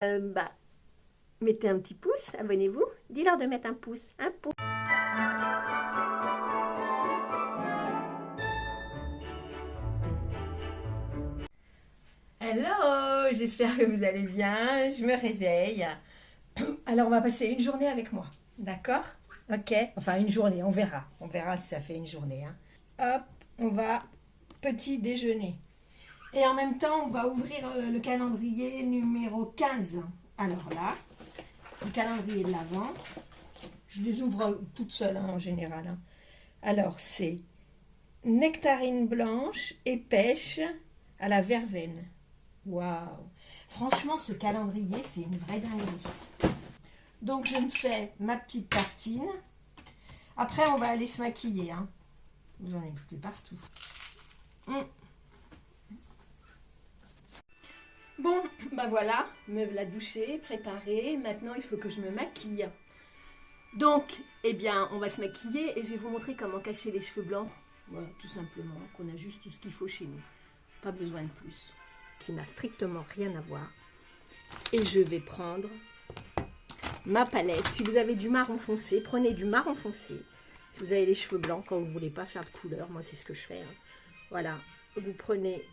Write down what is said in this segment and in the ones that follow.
Bah, mettez un petit pouce, abonnez-vous. Dis-leur de mettre un pouce, un pouce. Hello, j'espère que vous allez bien. Je me réveille. Alors, on va passer une journée avec moi. D'accord? Ok? Enfin, une journée, on verra. On verra si ça fait une journée, hein. Hop, on va petit déjeuner. Et en même temps, on va ouvrir le calendrier numéro 15. Alors là, le calendrier de l'Avent. Je les ouvre toutes seules, hein, en général, hein. Alors, c'est nectarine blanche et pêche à la verveine. Waouh! Franchement, ce calendrier, c'est une vraie dinguerie. Donc, je me fais ma petite tartine. Après, on va aller se maquiller, hein. J'en ai foutu partout. Bon, bah voilà, me voilà douchée, préparée. Maintenant, il faut que je me maquille. Donc, eh bien, on va se maquiller et je vais vous montrer comment cacher les cheveux blancs. Voilà, tout simplement, qu'on a juste tout ce qu'il faut chez nous. Pas besoin de plus. Qui n'a strictement rien à voir. Et je vais prendre ma palette. Si vous avez du marron foncé, prenez du marron foncé. Si vous avez les cheveux blancs, quand vous ne voulez pas faire de couleur, moi c'est ce que je fais, hein. Voilà, vous prenez...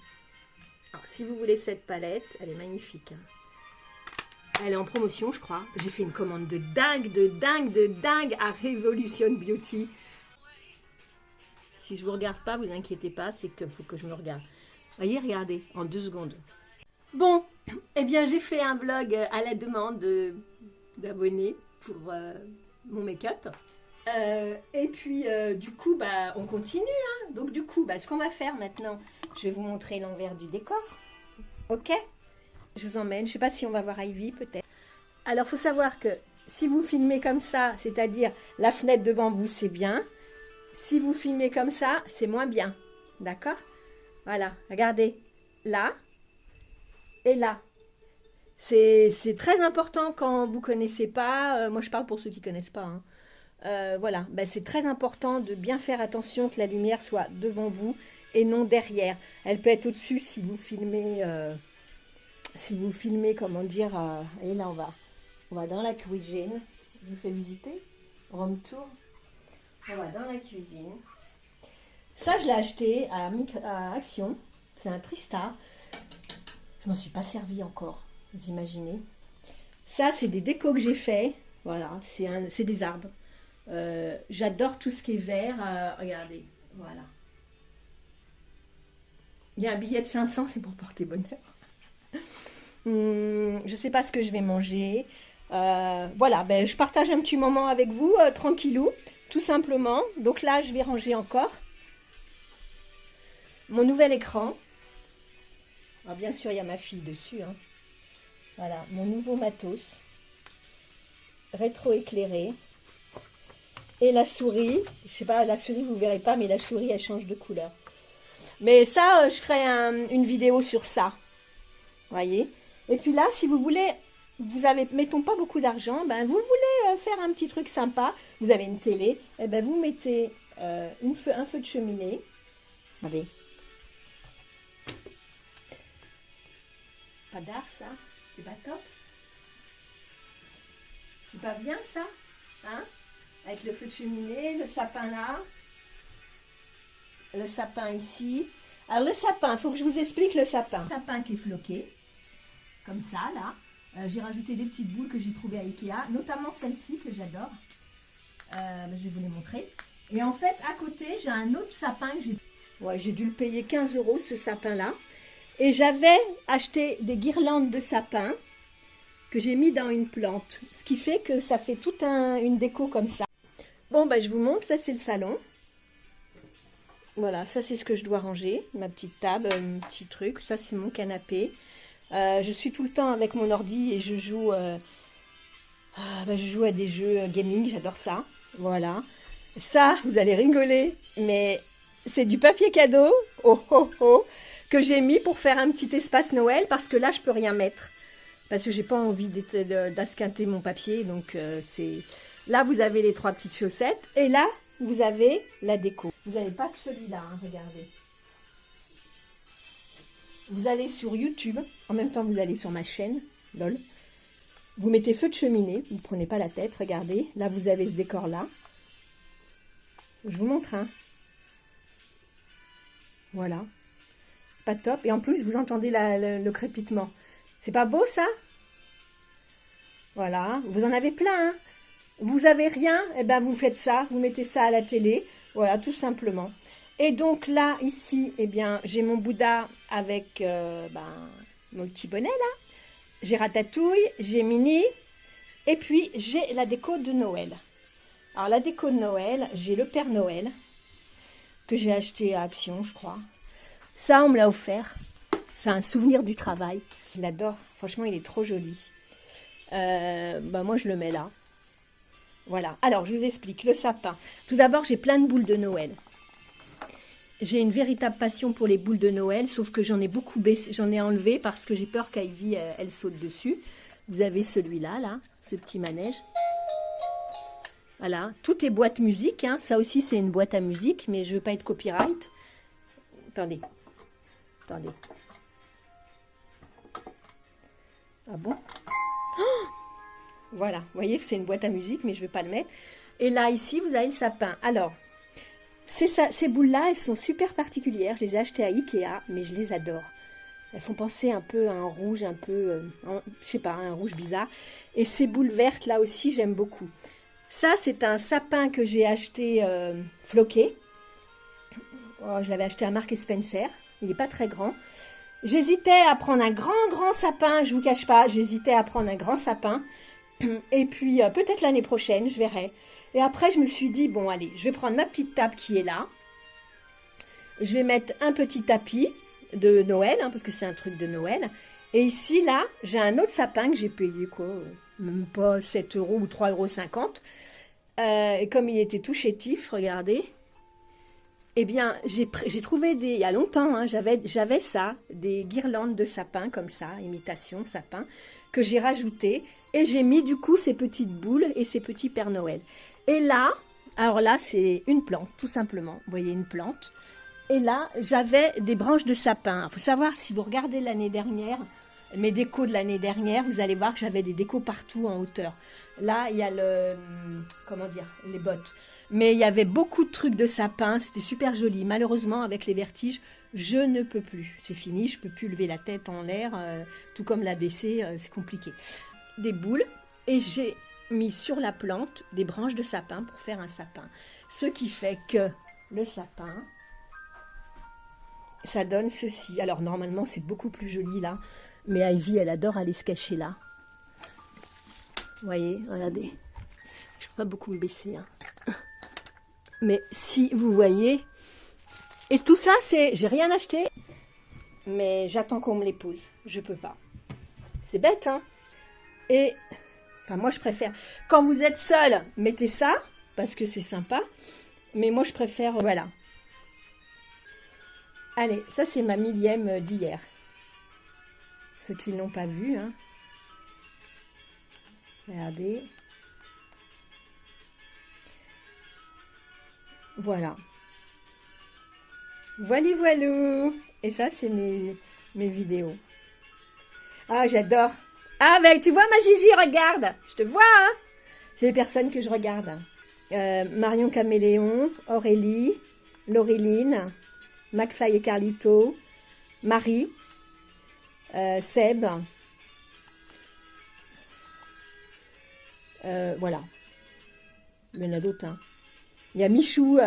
Alors, si vous voulez cette palette, elle est magnifique, hein. Elle est en promotion, je crois. J'ai fait une commande de dingue, de dingue, de dingue à Revolution Beauty. Si je ne vous regarde pas, vous inquiétez pas, c'est qu'il faut que je me regarde. Voyez, regardez, en 2 secondes. Bon, eh bien, j'ai fait un vlog à la demande d'abonnés pour mon make-up. Et puis, du coup, bah, on continue, hein. Donc, du coup, bah, ce qu'on va faire maintenant, je vais vous montrer l'envers du décor. Ok? Je vous emmène. Je ne sais pas si on va voir Ivy, peut-être. Alors, il faut savoir que si vous filmez comme ça, c'est-à-dire la fenêtre devant vous, c'est bien. Si vous filmez comme ça, c'est moins bien. D'accord? Voilà, regardez. Là et là. C'est très important quand vous ne connaissez pas. Moi, je parle pour ceux qui ne connaissent pas, hein. Voilà, ben, c'est très important de bien faire attention que la lumière soit devant vous et non derrière. Elle peut être au-dessus si vous filmez, comment dire, et là on va dans la cuisine. Je vous fais visiter, room tour. On va dans la cuisine. Ça, je l'ai acheté à Action. C'est un Tristar. Je m'en suis pas servi encore, vous imaginez. Ça, c'est des décos que j'ai fait. Voilà, c'est des arbres. J'adore tout ce qui est vert. Regardez, voilà. Il y a un billet de 500, c'est pour porter bonheur. Je ne sais pas ce que je vais manger. Voilà, ben, je partage un petit moment avec vous, tranquillou, tout simplement. Donc là, je vais ranger encore mon nouvel écran. Alors, bien sûr, il y a ma fille dessus, hein. Voilà, mon nouveau matos. Rétro-éclairé. Et la souris, je sais pas, la souris vous verrez pas, mais la souris elle change de couleur. Mais ça, je ferai une vidéo sur ça. Voyez. Et puis là, si vous voulez, vous avez, mettons pas beaucoup d'argent, ben vous voulez faire un petit truc sympa, vous avez une télé, et ben vous mettez un feu de cheminée. Regardez. Pas d'art ça, c'est pas top. C'est pas bien ça, hein? Avec le feu de cheminée, le sapin là, le sapin ici. Alors le sapin, il faut que je vous explique le sapin. Le sapin qui est floqué, comme ça là. J'ai rajouté des petites boules que j'ai trouvées à Ikea, notamment celle-ci que j'adore. Je vais vous les montrer. Et en fait, à côté, j'ai un autre sapin que j'ai... Ouais, j'ai dû le payer 15 € ce sapin-là. Et j'avais acheté des guirlandes de sapin que j'ai mis dans une plante. Ce qui fait que ça fait toute une déco comme ça. Bon, bah, je vous montre, ça c'est le salon. Voilà, ça c'est ce que je dois ranger. Ma petite table, un petit truc. Ça c'est mon canapé. Je suis tout le temps avec mon ordi et je joue à des jeux gaming, j'adore ça. Voilà. Ça, vous allez rigoler, mais c'est du papier cadeau, oh, oh, oh, que j'ai mis pour faire un petit espace Noël parce que là, je peux rien mettre. Parce que j'ai pas envie d'asquinter mon papier, donc c'est... Là, vous avez les 3 petites chaussettes. Et là, vous avez la déco. Vous n'avez pas que celui-là, hein, regardez. Vous allez sur YouTube. En même temps, vous allez sur ma chaîne. Lol. Vous mettez feu de cheminée, vous ne prenez pas la tête, regardez. Là, vous avez ce décor-là. Je vous montre, hein. Voilà. Pas top. Et en plus, vous entendez le crépitement. C'est pas beau, ça? Voilà. Vous en avez plein, hein. Vous avez rien, eh ben vous faites ça. Vous mettez ça à la télé. Voilà, tout simplement. Et donc là, ici, eh bien, j'ai mon Bouddha avec mon petit bonnet, là. J'ai Ratatouille, j'ai Minnie. Et puis, j'ai la déco de Noël. Alors, la déco de Noël, j'ai le Père Noël, que j'ai acheté à Action, je crois. Ça, on me l'a offert. C'est un souvenir du travail. Je l'adore. Franchement, il est trop joli. Moi, je le mets là. Voilà. Alors, je vous explique. Le sapin. Tout d'abord, j'ai plein de boules de Noël. J'ai une véritable passion pour les boules de Noël, sauf que j'en ai beaucoup baissé, j'en ai enlevé parce que j'ai peur qu'Ivy, elle saute dessus. Vous avez celui-là, là, ce petit manège. Voilà, tout est boîte musique, hein. Ça aussi c'est une boîte à musique, mais je ne veux pas être copyright. Attendez. Ah bon? Oh, voilà, vous voyez, c'est une boîte à musique, mais je ne veux pas le mettre. Et là, ici, vous avez le sapin. Alors, ces boules-là, elles sont super particulières. Je les ai achetées à Ikea, mais je les adore. Elles font penser un peu à un rouge, un peu, je sais pas, un rouge bizarre. Et ces boules vertes, là aussi, j'aime beaucoup. Ça, c'est un sapin que j'ai acheté floqué. Oh, je l'avais acheté à Marks & Spencer. Il n'est pas très grand. J'hésitais à prendre un grand sapin, je ne vous cache pas. J'hésitais à prendre un grand sapin. Et puis, peut-être l'année prochaine, je verrai. Et après, je me suis dit, bon, allez, je vais prendre ma petite table qui est là. Je vais mettre un petit tapis de Noël, hein, parce que c'est un truc de Noël. Et ici, là, j'ai un autre sapin que j'ai payé, quoi, même pas 7 € ou 3,50 €. Et comme il était tout chétif, regardez. Eh bien, j'ai trouvé il y a longtemps, hein, j'avais ça, des guirlandes de sapin comme ça, imitation sapin, que j'ai rajouté. Et j'ai mis du coup ces petites boules et ces petits Pères Noël. Et là, alors là, c'est une plante, tout simplement. Vous voyez, une plante. Et là, j'avais des branches de sapin. Il faut savoir, si vous regardez l'année dernière, mes décos de l'année dernière, vous allez voir que j'avais des décos partout en hauteur. Là, il y a les bottes. Mais il y avait beaucoup de trucs de sapin, c'était super joli. Malheureusement, avec les vertiges, je ne peux plus. C'est fini, je ne peux plus lever la tête en l'air, tout comme la baisser, c'est compliqué. Des boules, et j'ai mis sur la plante des branches de sapin pour faire un sapin. Ce qui fait que le sapin, ça donne ceci. Alors normalement, c'est beaucoup plus joli là, mais Ivy, elle adore aller se cacher là. Vous voyez, regardez. Je ne peux pas beaucoup me baisser, hein. Mais si vous voyez, et tout ça, j'ai rien acheté, mais j'attends qu'on me les pose. Je peux pas. C'est bête, hein. Et, enfin, moi, je préfère. Quand vous êtes seul, mettez ça, parce que c'est sympa. Mais moi, je préfère, voilà. Allez, ça, c'est ma millième d'hier. Ceux qui ne l'ont pas vu, hein. Regardez. Voilà. Voilà. Et ça, c'est mes vidéos. Ah, j'adore. Ah, ben, tu vois ma Gigi, regarde. Je te vois, hein. C'est les personnes que je regarde. Marion Caméléon, Aurélie, Laureline, McFly et Carlito, Marie, Seb. Voilà. Il y en a d'autres, hein. Il y a Michou,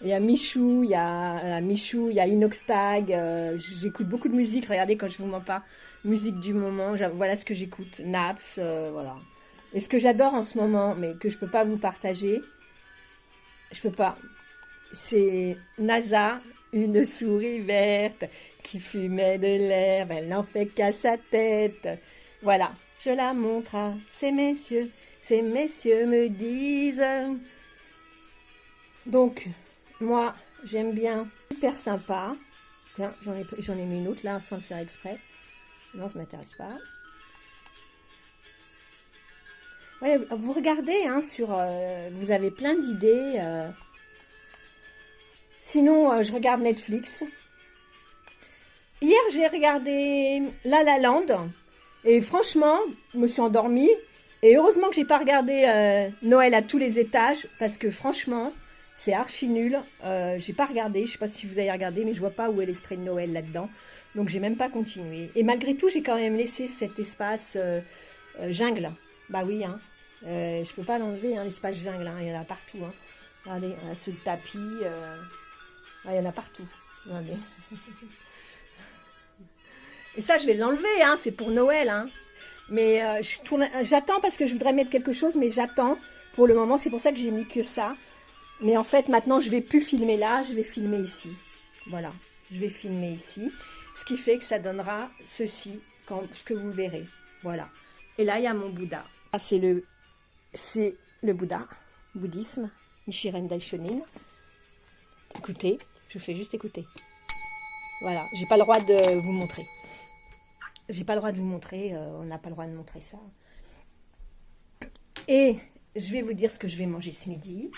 il y a Inoxtag. J'écoute beaucoup de musique. Regardez, quand je vous mens pas, musique du moment. Voilà ce que j'écoute. Naps, voilà. Et ce que j'adore en ce moment, mais que je peux pas vous partager, je peux pas. C'est NASA, une souris verte qui fumait de l'herbe. Elle n'en fait qu'à sa tête. Voilà. Je la montre à ces messieurs. Ces messieurs me disent. Donc, moi, j'aime bien, super sympa. Tiens, j'en ai mis une autre là, sans le faire exprès. Non, ça ne m'intéresse pas. Ouais, vous regardez, hein, vous avez plein d'idées. Sinon, je regarde Netflix. Hier, j'ai regardé La La Land. Et franchement, je me suis endormie. Et heureusement que j'ai pas regardé Noël à tous les étages, parce que franchement, c'est archi nul. J'ai pas regardé, je sais pas si vous avez regardé, mais je vois pas où est l'esprit de Noël là-dedans. Donc j'ai même pas continué. Et malgré tout, j'ai quand même laissé cet espace jungle. Bah oui, hein. Je peux pas l'enlever, hein, l'espace jungle. Hein. Il y en a partout. Hein. Regardez, sous le tapis. Il y en a partout. Regardez. Et ça, je vais l'enlever, hein, c'est pour Noël. Hein. Mais j'attends parce que je voudrais mettre quelque chose, mais j'attends pour le moment. C'est pour ça que j'ai mis que ça. Mais en fait, maintenant, je ne vais plus filmer là, je vais filmer ici. Voilà, je vais filmer ici. Ce qui fait que ça donnera ceci, que vous verrez. Voilà. Et là, il y a mon Bouddha. C'est le Bouddha, bouddhisme, Nichiren Daishonin. Écoutez, je fais juste écouter. Voilà, j'ai pas le droit de vous montrer. J'ai pas le droit de vous montrer, on n'a pas le droit de montrer ça. Et je vais vous dire ce que je vais manger ce midi.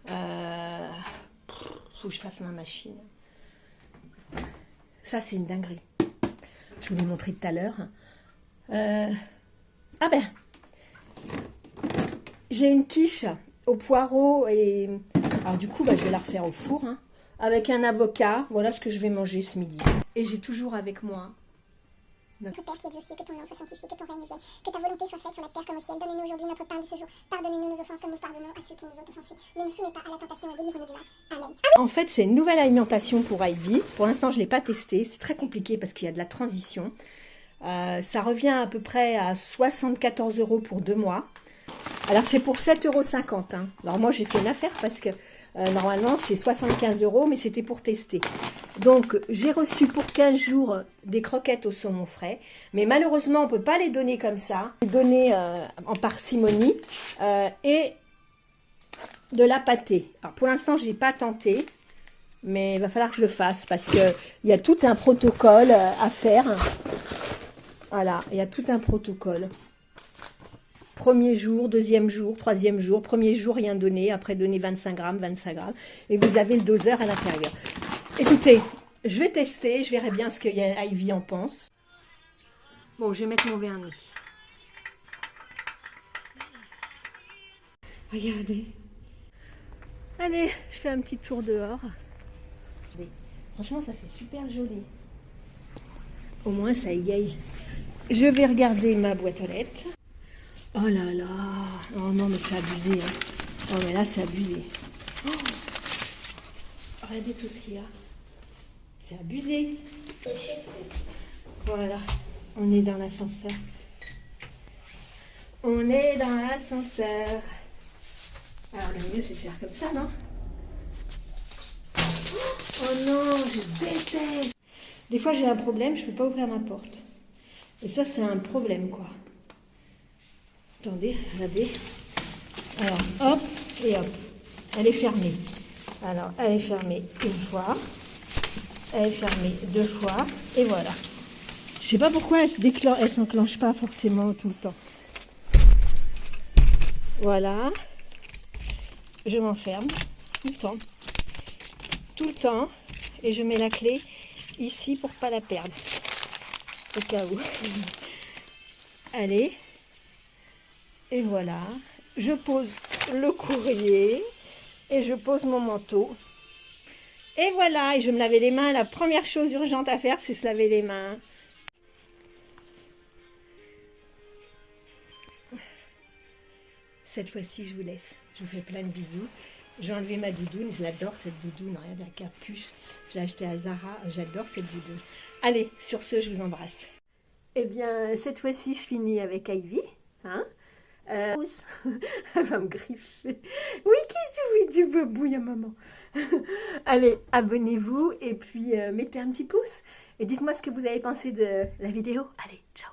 Faut que je fasse ma machine. Ça, c'est une dinguerie. Je vous l'ai montré tout à l'heure. Ah ben, j'ai une quiche au poireau et... Alors du coup, je vais la refaire au four, hein, avec un avocat. Voilà ce que je vais manger ce midi. Et j'ai toujours avec moi... Notre Père qui es aux cieux, que ton nom soit sanctifié, que ton règne vienne, que ta volonté soit faite sur la terre comme au ciel. Donne-nous aujourd'hui notre pain de ce jour. Pardonne-nous nos offenses comme nous pardonnons à ceux qui nous ont offensés. Ne nous soumets pas à la tentation et délivre-nous du mal. Amen. En fait, c'est une nouvelle alimentation pour Ivy. Pour l'instant, je ne l'ai pas testé. C'est très compliqué parce qu'il y a de la transition. Ça revient à peu près à 74 € pour 2 mois. Alors, c'est pour 7,50 €. Hein. Alors, moi, j'ai fait une affaire parce que normalement, c'est 75 €, mais c'était pour tester. Donc, j'ai reçu pour 15 jours des croquettes au saumon frais. Mais malheureusement, on ne peut pas les donner comme ça. Les donner en parcimonie et de la pâtée. Alors, pour l'instant, je n'ai pas tenté. Mais il va falloir que je le fasse parce qu'il y a tout un protocole à faire. Voilà, il y a tout un protocole. Premier jour, deuxième jour, troisième jour. Premier jour, rien donné. Après, donner 25 grammes, 25 grammes. Et vous avez le doseur à l'intérieur. Écoutez, je vais tester. Je verrai bien ce que Ivy en pense. Bon, je vais mettre mon vernis. Regardez. Allez, je fais un petit tour dehors. Franchement, ça fait super joli. Au moins, ça égaye. Je vais regarder ma boîte aux lettres. Oh là là. Oh non, mais c'est abusé. Hein. Oh, mais là, c'est abusé. Oh. Regardez tout ce qu'il y a. C'est abusé. Voilà. On est dans l'ascenseur. On est dans l'ascenseur. Alors, le mieux, c'est de faire comme ça, non? Oh non, je déteste. Des fois, j'ai un problème, je ne peux pas ouvrir ma porte. Et ça, c'est un problème, quoi. Attendez, regardez. Alors, hop, et hop. Elle est fermée. Alors, elle est fermée une fois. Elle est fermée 2 fois. Et voilà. Je ne sais pas pourquoi elle ne s'enclenche pas forcément tout le temps. Voilà. Je m'enferme tout le temps. Tout le temps. Et je mets la clé ici pour ne pas la perdre. Au cas où. Allez. Et voilà. Je pose le courrier. Et je pose mon manteau. Et voilà. Et je vais me laver les mains. La première chose urgente à faire, c'est se laver les mains. Cette fois-ci, je vous laisse. Je vous fais plein de bisous. J'ai enlevé ma doudoune. Je l'adore, cette doudoune. Regarde la capuche. Je l'ai achetée à Zara. J'adore cette doudoune. Allez, sur ce, je vous embrasse. Eh bien, cette fois-ci, je finis avec Ivy. Hein, elle va me griffer. Oui, qu'est-ce que tu veux bouillir, maman? Allez, abonnez-vous et puis mettez un petit pouce. Et dites-moi ce que vous avez pensé de la vidéo. Allez, ciao.